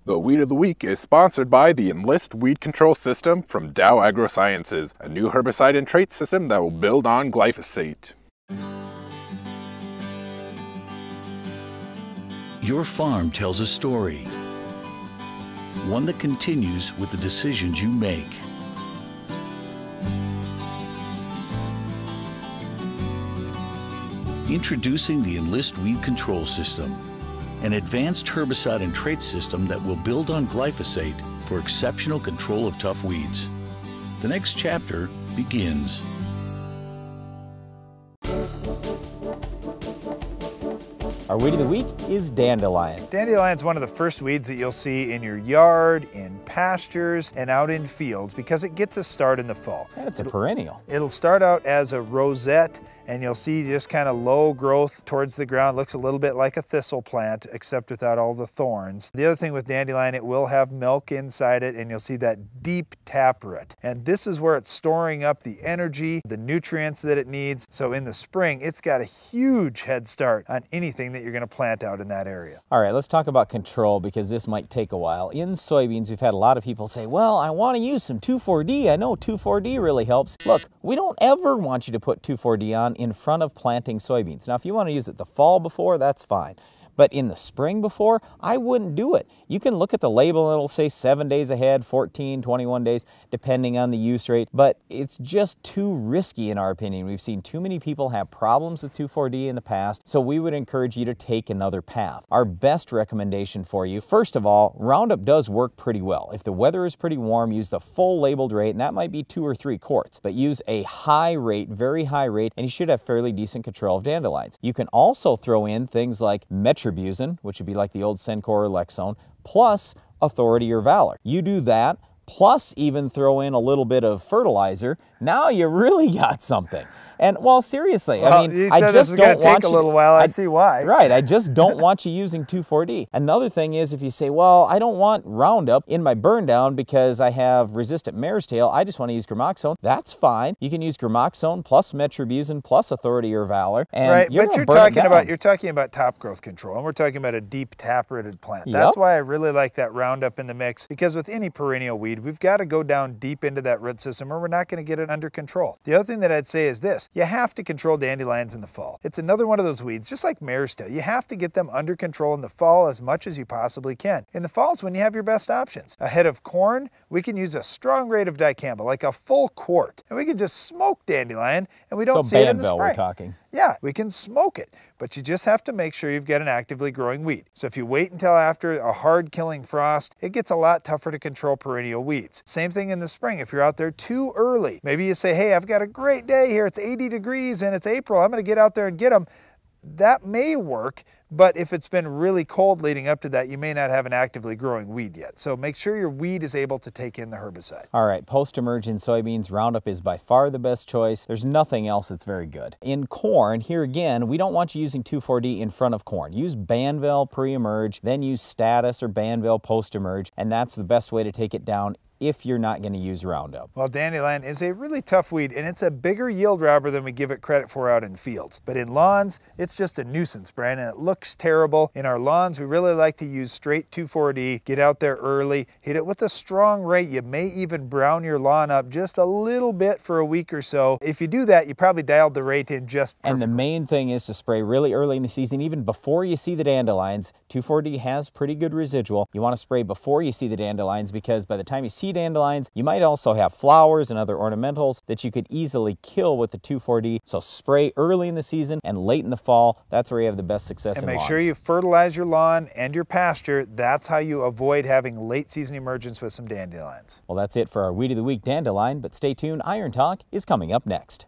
The Weed of the Week is sponsored by the Enlist Weed Control System from Dow AgroSciences, a new herbicide and trait system that will build on glyphosate. Your farm tells a story, one that continues with the decisions you make. Introducing the Enlist Weed Control System, an advanced herbicide and trait system that will build on glyphosate for exceptional control of tough weeds. The next chapter begins. Our weed of the week is dandelion. Dandelion is one of the first weeds that you'll see in your yard, in pastures, and out in fields because it gets a start in the fall. And it's a perennial. It'll start out as a rosette, and you'll see just kind of low growth towards the ground. Looks a little bit like a thistle plant, except without all the thorns. The other thing with dandelion, it will have milk inside it, and you'll see that deep taproot. And this is where it's storing up the energy, the nutrients that it needs. So in the spring, it's got a huge head start on anything that you're going to plant out in that area. All right, let's talk about control because this might take a while. In soybeans, we've had a lot of people say, well, I want to use some 2,4-D. I know 2,4-D really helps. Look, we don't ever want you to put 2,4-D on in front of planting soybeans. Now, if you want to use it the fall before, that's fine. But in the spring before, I wouldn't do it. You can look at the label and it'll say 7 days ahead, 14, 21 days, depending on the use rate. But it's just too risky in our opinion. We've seen too many people have problems with 2,4-D in the past, so we would encourage you to take another path. Our best recommendation for you, first of all, Roundup does work pretty well. If the weather is pretty warm, use the full labeled rate, and that might be 2 or 3 quarts. But use a high rate, very high rate, and you should have fairly decent control of dandelions. You can also throw in things like metribuzin, which would be like the old Sencor or Lexone, plus Authority or Valor. You do that, plus even throw in a little bit of fertilizer, now you really got something. And well, seriously, well, I mean, I just don't want you. Take a little while. I see why. Right, I just don't want you using 2,4-D. Another thing is if you say, well, I don't want Roundup in my burn down because I have resistant mare's tail, I just want to use Gramoxone. That's fine. You can use Gramoxone plus metribuzin plus Authority or Valor, and right, you're but you're talking about top growth control, and we're talking about a deep tap-rooted plant. That's why I really like that Roundup in the mix, because with any perennial weed, we've got to go down deep into that root system, or we're not going to get it under control. The other thing that I'd say is this: you have to control dandelions in the fall. It's another one of those weeds, just like mare's tail. You have to get them under control in the fall as much as you possibly can. In the fall is when you have your best options. Ahead of corn, we can use a strong rate of dicamba, like a full quart, and we can just smoke dandelion, and we don't see it in the spring. We're talking. Yeah, we can smoke it, but you just have to make sure you've got an actively growing weed. So if you wait until after a hard killing frost, it gets a lot tougher to control perennial weeds. Same thing in the spring. If you're out there too early, maybe you say, hey, I've got a great day here. It's 80 degrees and it's April. I'm going to get out there and get them. That may work, but if it's been really cold leading up to that, you may not have an actively growing weed yet. So make sure your weed is able to take in the herbicide. All right, post-emerge in soybeans, Roundup is by far the best choice. There's nothing else that's very good. In corn, here again, we don't want you using 2,4-D in front of corn. Use Banvel pre-emerge, then use Status or Banvel post-emerge, and that's the best way to take it down if you're not going to use Roundup. Well, dandelion is a really tough weed, and it's a bigger yield robber than we give it credit for out in fields. But in lawns, it's just a nuisance, Brian, and it looks terrible. In our lawns, we really like to use straight 2,4-D, get out there early, hit it with a strong rate. You may even brown your lawn up just a little bit for a week or so. If you do that, you probably dialed the rate in just perfectly. And the main thing is to spray really early in the season, even before you see the dandelions. 2,4-D has pretty good residual. You want to spray before you see the dandelions because by the time you see dandelions, you might also have flowers and other ornamentals that you could easily kill with the 2,4-D. So spray early in the season and late in the fall. That's where you have the best success in lawns. And make sure you fertilize your lawn and your pasture. That's how you avoid having late season emergence with some dandelions. Well, that's it for our Weed of the Week dandelion, but stay tuned. Iron Talk is coming up next.